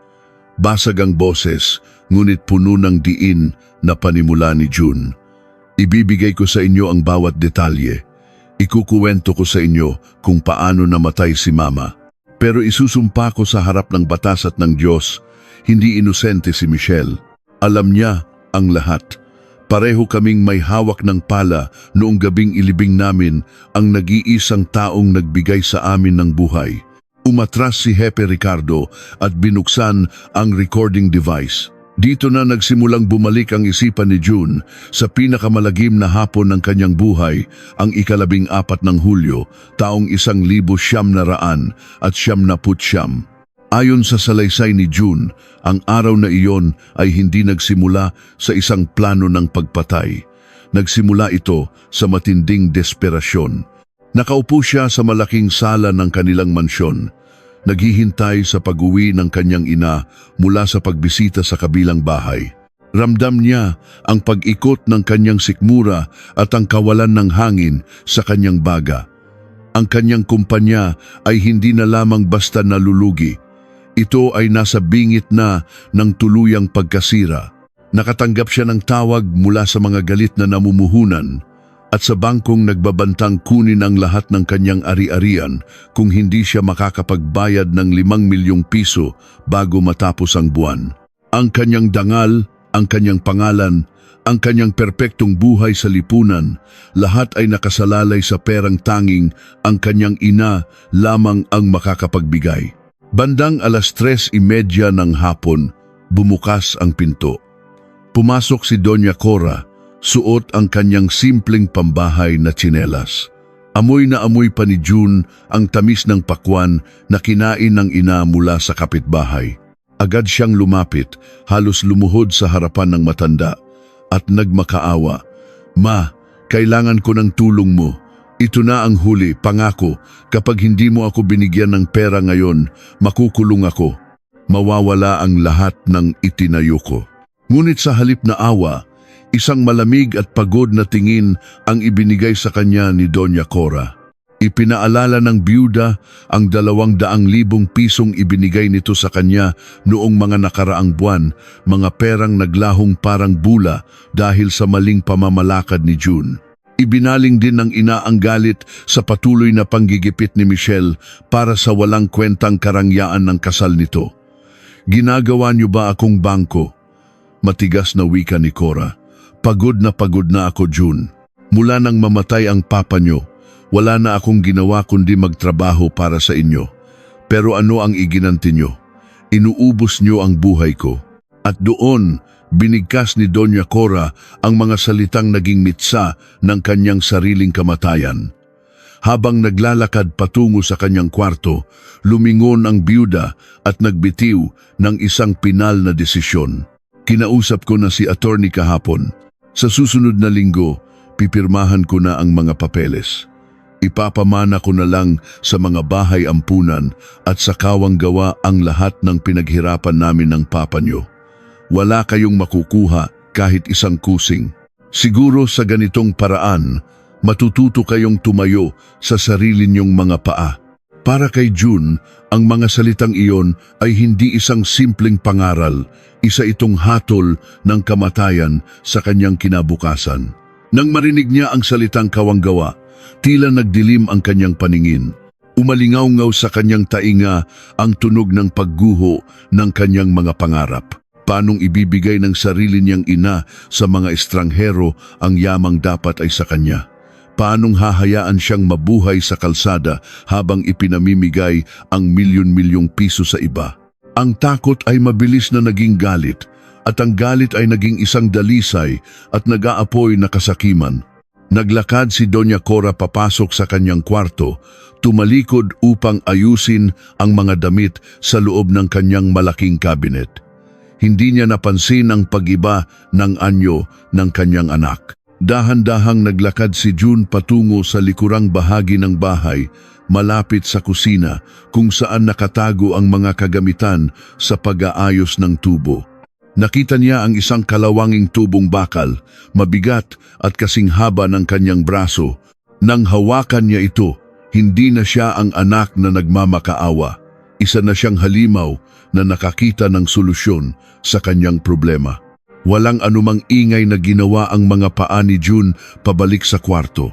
Basag ang boses, ngunit puno ng diin na panimula ni June. Ibibigay ko sa inyo ang bawat detalye. Ikukuwento ko sa inyo kung paano namatay si Mama. Pero isusumpa ko sa harap ng batas at ng Diyos, hindi inosente si Michelle. Alam niya ang lahat. Pareho kaming may hawak ng pala noong gabing ilibing namin ang nag-iisang taong nagbigay sa amin ng buhay. Umatras si Hepe Ricardo at binuksan ang recording device. Dito na nagsimulang bumalik ang isipan ni June sa pinakamalagim na hapon ng kanyang buhay, ang 14 ng Hulyo, taong 1900 at 1979. Ayon sa salaysay ni June, ang araw na iyon ay hindi nagsimula sa isang plano ng pagpatay. Nagsimula ito sa matinding desperasyon. Nakaupo siya sa malaking sala ng kanilang mansyon, naghihintay sa pag-uwi ng kanyang ina mula sa pagbisita sa kabilang bahay. Ramdam niya ang pag-ikot ng kanyang sikmura at ang kawalan ng hangin sa kanyang baga. Ang kanyang kumpanya ay hindi na lamang basta nalulugi. Ito ay nasa bingit na ng tuluyang pagkasira. Nakatanggap siya ng tawag mula sa mga galit na namumuhunan at sa bangkong nagbabantang kunin ang lahat ng kanyang ari-arian kung hindi siya makakapagbayad ng 5 milyong piso bago matapos ang buwan. Ang kanyang dangal, ang kanyang pangalan, ang kanyang perpektong buhay sa lipunan, lahat ay nakasalalay sa perang tanging ang kanyang ina lamang ang makakapagbigay. Bandang 3:30 ng hapon, bumukas ang pinto. Pumasok si Doña Cora, suot ang kanyang simpleng pambahay na tsinelas. Amoy na amoy pa ni June ang tamis ng pakwan na kinain ng ina mula sa kapitbahay. Agad siyang lumapit, halos lumuhod sa harapan ng matanda, at nagmakaawa. "Ma, kailangan ko ng tulong mo. Ito na ang huli, pangako, kapag hindi mo ako binigyan ng pera ngayon, makukulong ako. Mawawala ang lahat ng itinayo ko." Ngunit sa halip na awa, isang malamig at pagod na tingin ang ibinigay sa kanya ni Doña Cora. Ipinaalala ng biyuda ang 200,000 pisong ibinigay nito sa kanya noong mga nakaraang buwan, mga perang naglahong parang bula dahil sa maling pamamalakad ni June. Ibinaling din ng ina ang galit sa patuloy na panggigipit ni Michelle para sa walang kwentang karangyaan ng kasal nito. "Ginagawa niyo ba akong bangko?" Matigas na wika ni Cora. Pagod na ako, June. Mula nang mamatay ang papa niyo, wala na akong ginawa kundi magtrabaho para sa inyo. Pero ano ang iginanti niyo? Inuubos niyo ang buhay ko. At doon, binigkas ni Doña Cora ang mga salitang naging mitsa ng kanyang sariling kamatayan. Habang naglalakad patungo sa kanyang kwarto, lumingon ang biyuda at nagbitiw ng isang pinal na desisyon. "Kinausap ko na si attorney kahapon. Sa susunod na linggo, pipirmahan ko na ang mga papeles. Ipapamana ko na lang sa mga bahay ampunan at sa kawang gawa ang lahat ng pinaghirapan namin ng papa niyo. Wala kayong makukuha kahit isang kusing. Siguro sa ganitong paraan, matututo kayong tumayo sa sarili niyong mga paa." Para kay June, ang mga salitang iyon ay hindi isang simpleng pangaral, isa itong hatol ng kamatayan sa kanyang kinabukasan. Nang marinig niya ang salitang kawanggawa, tila nagdilim ang kanyang paningin. Umalingaw-ngaw sa kanyang tainga ang tunog ng pagguho ng kanyang mga pangarap. Paanong ibibigay ng sarili niyang ina sa mga estranghero ang yamang dapat ay sa kanya? Paanong hahayaan siyang mabuhay sa kalsada habang ipinamimigay ang milyon-milyong piso sa iba? Ang takot ay mabilis na naging galit, at ang galit ay naging isang dalisay at nag-aapoy na kasakiman. Naglakad si Doña Cora papasok sa kanyang kwarto, tumalikod upang ayusin ang mga damit sa loob ng kanyang malaking kabinet. Hindi niya napansin ang pag-iba ng anyo ng kanyang anak. Dahan-dahang naglakad si June patungo sa likurang bahagi ng bahay, malapit sa kusina kung saan nakatago ang mga kagamitan sa pag-aayos ng tubo. Nakita niya ang isang kalawanging tubong bakal, mabigat at kasing haba ng kanyang braso. Nang hawakan niya ito, hindi na siya ang anak na nagmamakaawa. Isa na siyang halimaw na nakakita ng solusyon sa kanyang problema. Walang anumang ingay na ginawa ang mga paa ni June pabalik sa kwarto.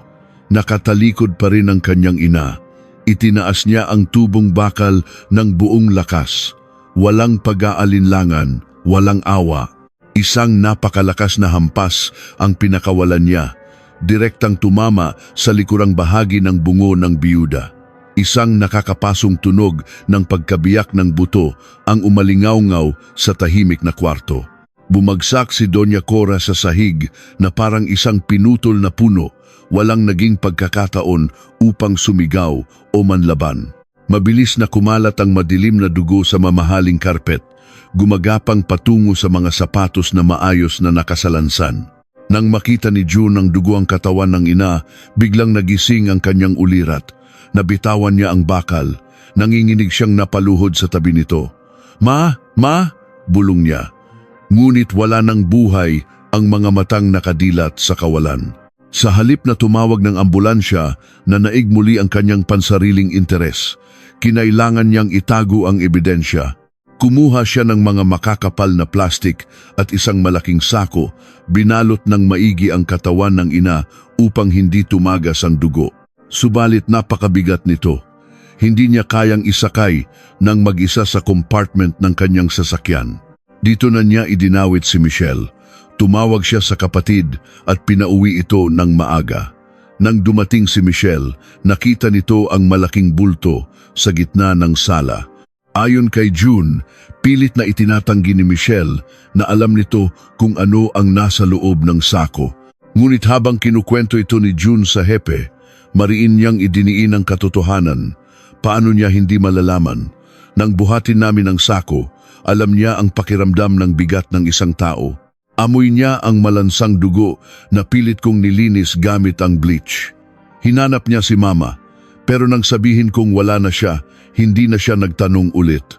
Nakatalikod pa rin ang kanyang ina. Itinaas niya ang tubong bakal ng buong lakas. Walang pag-aalinlangan, walang awa. Isang napakalakas na hampas ang pinakawalan niya, direktang tumama sa likurang bahagi ng bungo ng biyuda. Isang nakakapasong tunog ng pagkabiyak ng buto ang umalingaw-ngaw sa tahimik na kwarto. Bumagsak si Doña Cora sa sahig na parang isang pinutol na puno, walang naging pagkakataon upang sumigaw o manlaban. Mabilis na kumalat ang madilim na dugo sa mamahaling karpet, gumagapang patungo sa mga sapatos na maayos na nakasalansan. Nang makita ni June ang dugo ang katawan ng ina, biglang nagising ang kanyang ulirat. Nabitawan niya ang bakal, nanginginig siyang napaluhod sa tabi nito. Ma! Bulong niya. Ngunit wala ng buhay ang mga matang nakadilat sa kawalan. Sa halip na tumawag ng ambulansya, nanaig muli ang kanyang pansariling interes. Kinailangan niyang itago ang ebidensya. Kumuha siya ng mga makakapal na plastik at isang malaking sako, binalot ng maigi ang katawan ng ina upang hindi tumagas ang dugo. Subalit napakabigat nito. Hindi niya kayang isakay ng mag-isa sa compartment ng kanyang sasakyan. Dito na niya idinawit si Michelle. Tumawag siya sa kapatid at pinauwi ito ng maaga. Nang dumating si Michelle, nakita nito ang malaking bulto sa gitna ng sala. Ayon kay June, pilit na itinatanggi ni Michelle na alam nito kung ano ang nasa loob ng sako. Ngunit habang kinukwento ito ni June sa hepe, mariin niyang idiniin ang katotohanan. Paano niya hindi malalaman? Nang buhatin namin ang sako, alam niya ang pakiramdam ng bigat ng isang tao. Amoy niya ang malansang dugo na pilit kong nilinis gamit ang bleach. Hinanap niya si Mama, pero nang sabihin kong wala na siya, hindi na siya nagtanong ulit.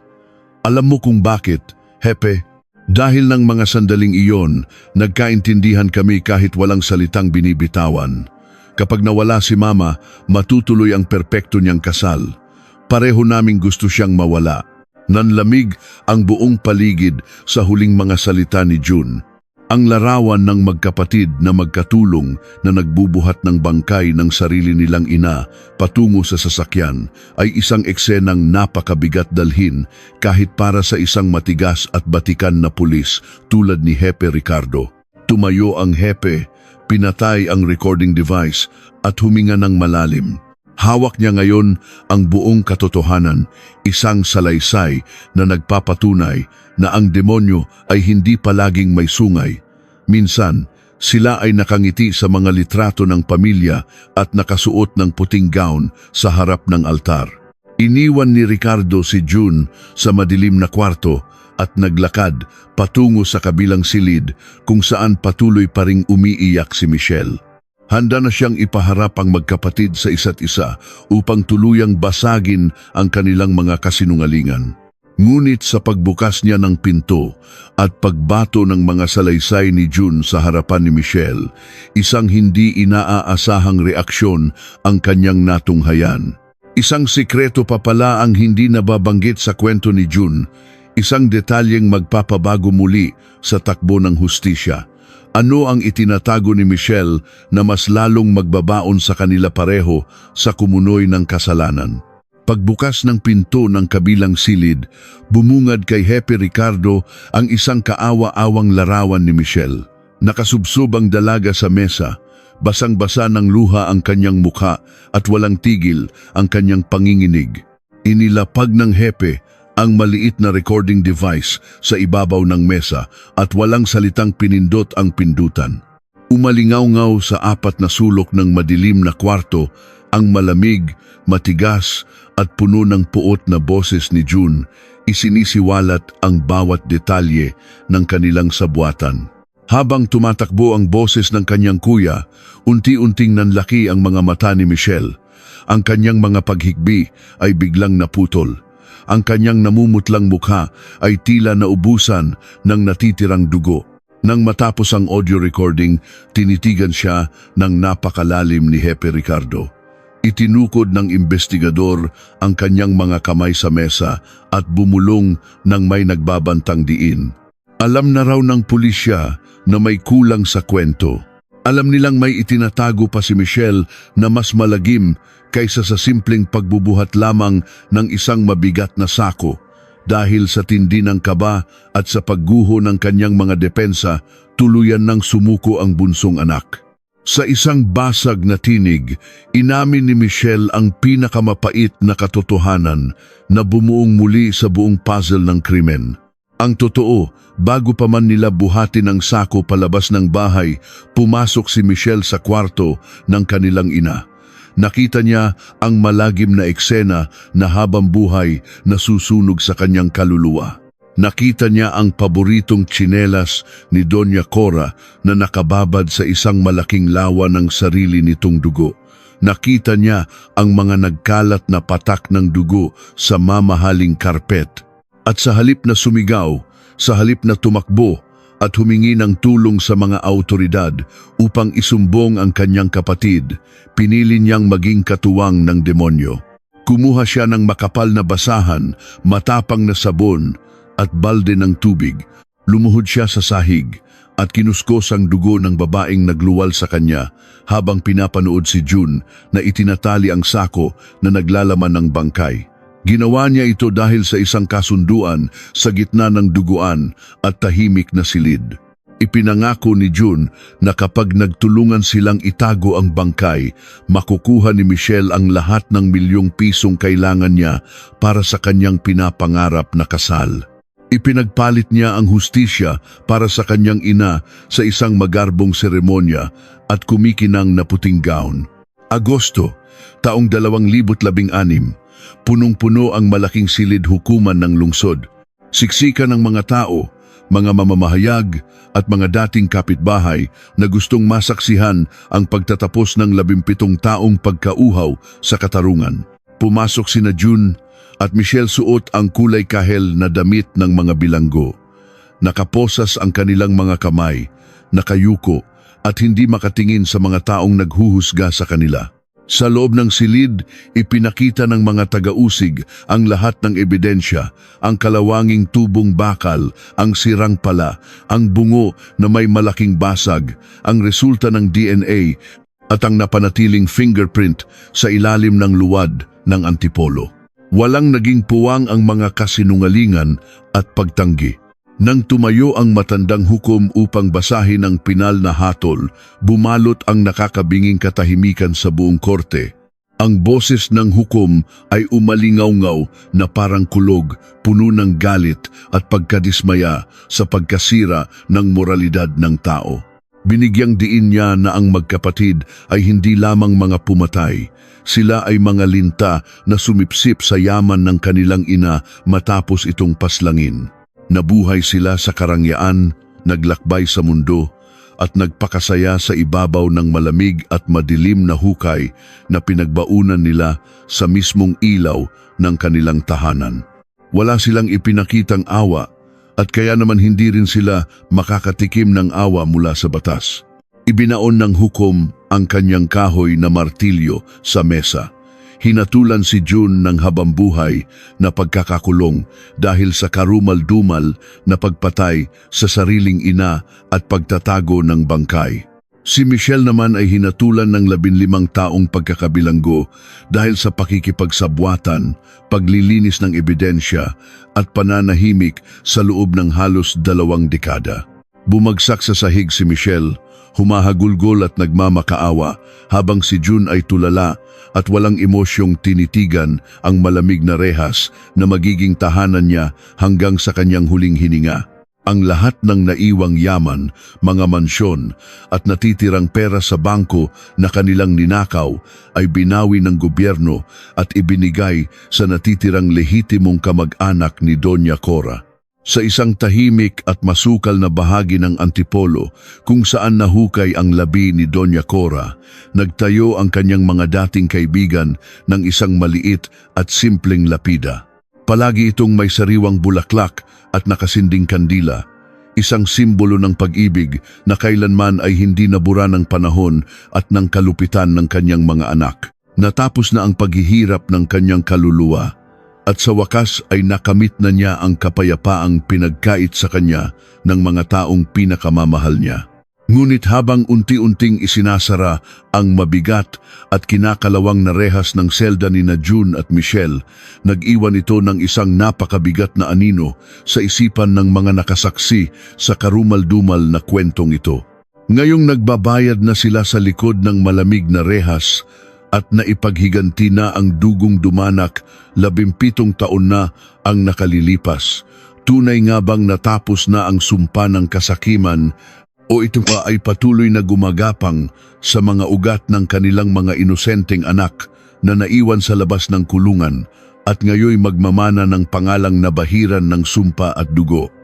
Alam mo kung bakit, Hepe? Dahil ng mga sandaling iyon, nagkaintindihan kami kahit walang salitang binibitawan. Kapag nawala si Mama, matutuloy ang perpekto niyang kasal. Pareho naming gusto siyang mawala. Nanlamig ang buong paligid sa huling mga salita ni June. Ang larawan ng magkapatid na magkatulong na nagbubuhat ng bangkay ng sarili nilang ina patungo sa sasakyan ay isang eksenang napakabigat dalhin kahit para sa isang matigas at batikan na pulis tulad ni Hepe Ricardo. Tumayo ang Hepe, pinatay ang recording device at huminga ng malalim. Hawak niya ngayon ang buong katotohanan, isang salaysay na nagpapatunay na ang demonyo ay hindi palaging may sungay. Minsan, sila ay nakangiti sa mga litrato ng pamilya at nakasuot ng puting gown sa harap ng altar. Iniwan ni Ricardo si June sa madilim na kwarto at naglakad patungo sa kabilang silid kung saan patuloy pa ring umiiyak si Michelle. Handa na siyang ipaharap ang magkapatid sa isa't isa upang tuluyang basagin ang kanilang mga kasinungalingan. Ngunit sa pagbukas niya ng pinto at pagbato ng mga salaysay ni June sa harapan ni Michelle, isang hindi inaaasahang reaksyon ang kanyang natunghayan. Isang sikreto pa pala ang hindi nababanggit sa kwento ni June, isang detalyeng magpapabago muli sa takbo ng hustisya. Ano ang itinatago ni Michelle na mas lalong magbabaon sa kanila pareho sa kumunoy ng kasalanan? Pagbukas ng pinto ng kabilang silid, bumungad kay Hepe Ricardo ang isang kaawa-awang larawan ni Michelle. Nakasubsob ang dalaga sa mesa, basang-basa ng luha ang kanyang mukha at walang tigil ang kanyang panginginig. Inilapag ng Hepe ang maliit na recording device sa ibabaw ng mesa at walang salitang pinindot ang pindutan. Umalingaw-ngaw sa apat na sulok ng madilim na kwarto ang malamig, matigas at puno ng puot na boses ni June. Isinisiwalat ang bawat detalye ng kanilang sabuatan. Habang tumatakbo ang boses ng kanyang kuya, unti-unting nanlaki ang mga mata ni Michelle. Ang kanyang mga paghikbi ay biglang naputol. Ang kanyang namumutlang mukha ay tila naubusan ng natitirang dugo. Nang matapos ang audio recording, tinitigan siya ng napakalalim ni Hepe Ricardo. Itinukod ng investigador ang kanyang mga kamay sa mesa at bumulong ng may nagbabantang diin. Alam na raw ng pulisya na may kulang sa kwento. Alam nilang may itinatago pa si Michelle na mas malagim kaysa sa simpleng pagbubuhat lamang ng isang mabigat na sako. Dahil sa tindi ng kaba at sa pagguho ng kanyang mga depensa, tuluyan ng sumuko ang bunsong anak. Sa isang basag na tinig, inamin ni Michelle ang pinakamapait na katotohanan na bumuong muli sa buong puzzle ng krimen. Ang totoo, bago pa man nila buhatin ang sako palabas ng bahay, pumasok si Michelle sa kwarto ng kanilang ina. Nakita niya ang malagim na eksena na habang buhay nasusunog sa kanyang kaluluwa. Nakita niya ang paboritong tsinelas ni Doña Cora na nakababad sa isang malaking lawa ng sarili nitong dugo. Nakita niya ang mga nagkalat na patak ng dugo sa mamahaling karpet. At sa halip na sumigaw, sa halip na tumakbo at humingi ng tulong sa mga autoridad upang isumbong ang kanyang kapatid, pinili niyang maging katuwang ng demonyo. Kumuha siya ng makapal na basahan, matapang na sabon, at balde ng tubig. Lumuhod siya sa sahig at kinuskos ang dugo ng babaeng nagluwal sa kanya habang pinapanood si June na itinatali ang sako na naglalaman ng bangkay. Ginawa niya ito dahil sa isang kasunduan sa gitna ng duguan at tahimik na silid. Ipinangako ni June na kapag nagtulungan silang itago ang bangkay, makukuha ni Michelle ang lahat ng ₱1,000,000 kailangan niya para sa kanyang pinapangarap na kasal. Ipinagpalit niya ang hustisya para sa kanyang ina sa isang magarbong seremonya at kumikinang na puting gown. Agosto, taong 2016, punong-puno ang malaking silid hukuman ng lungsod. Siksikan ng mga tao, mga mamamahayag at mga dating kapitbahay na gustong masaksihan ang pagtatapos ng 17 taong pagkauhaw sa katarungan. Pumasok sina June at Michelle suot ang kulay kahel na damit ng mga bilanggo. Nakaposas ang kanilang mga kamay, nakayuko at hindi makatingin sa mga taong naghuhusga sa kanila. Sa loob ng silid, ipinakita ng mga taga-usig ang lahat ng ebidensya, ang kalawanging tubong bakal, ang sirang pala, ang bungo na may malaking basag, ang resulta ng DNA at ang napanatiling fingerprint sa ilalim ng luwad ng Antipolo. Walang naging puwang ang mga kasinungalingan at pagtanggi. Nang tumayo ang matandang hukom upang basahin ang pinal na hatol, bumalot ang nakakabinging katahimikan sa buong korte. Ang boses ng hukom ay umalingaw-ngaw na parang kulog, puno ng galit at pagkadismaya sa pagkasira ng moralidad ng tao. Binigyang diin niya na ang magkapatid ay hindi lamang mga pumatay. Sila ay mga linta na sumipsip sa yaman ng kanilang ina matapos itong paslangin. Nabuhay sila sa karangyaan, naglakbay sa mundo, at nagpakasaya sa ibabaw ng malamig at madilim na hukay na pinagbaunan nila sa mismong ilaw ng kanilang tahanan. Wala silang ipinakitang awa at kaya naman hindi rin sila makakatikim ng awa mula sa batas. Ibinaon ng hukom ang kanyang kahoy na martilyo sa mesa. Hinatulan si June ng habambuhay na pagkakakulong dahil sa karumal-dumal na pagpatay sa sariling ina at pagtatago ng bangkay. Si Michelle naman ay hinatulan ng 15 taong pagkakabilanggo dahil sa pakikipagsabwatan, paglilinis ng ebidensya at pananahimik sa loob ng halos 2 dekada. Bumagsak sa sahig si Michelle, humahagulgol at nagmamakaawa habang si June ay tulala at walang emosyong tinitigan ang malamig na rehas na magiging tahanan niya hanggang sa kanyang huling hininga. Ang lahat ng naiwang yaman, mga mansyon at natitirang pera sa bangko na kanilang ninakaw ay binawi ng gobyerno at ibinigay sa natitirang lehitimong kamag-anak ni Doña Cora. Sa isang tahimik at masukal na bahagi ng Antipolo kung saan nahukay ang labi ni Doña Cora, nagtayo ang kanyang mga dating kaibigan ng isang maliit at simpleng lapida. Palagi itong may sariwang bulaklak at nakasinding kandila, isang simbolo ng pag-ibig na kailanman ay hindi nabura ng panahon at ng kalupitan ng kanyang mga anak. Natapos na ang paghihirap ng kanyang kaluluwa at sa wakas ay nakamit na niya ang kapayapaang pinagkait sa kanya ng mga taong pinakamamahal niya. Ngunit habang unti-unting isinasara ang mabigat at kinakalawang na rehas ng selda ni na June at Michelle, nag-iwan ito ng isang napakabigat na anino sa isipan ng mga nakasaksi sa karumal-dumal na kwentong ito. Ngayong nagbabayad na sila sa likod ng malamig na rehas at naipaghiganti na ang dugong dumanak, 17 taon na ang nakalilipas. Tunay nga bang natapos na ang sumpa ng kasakiman o ito pa ay patuloy na gumagapang sa mga ugat ng kanilang mga inosenteng anak na naiwan sa labas ng kulungan at ngayoy magmamana ng pangalang nabahiran ng sumpa at dugo?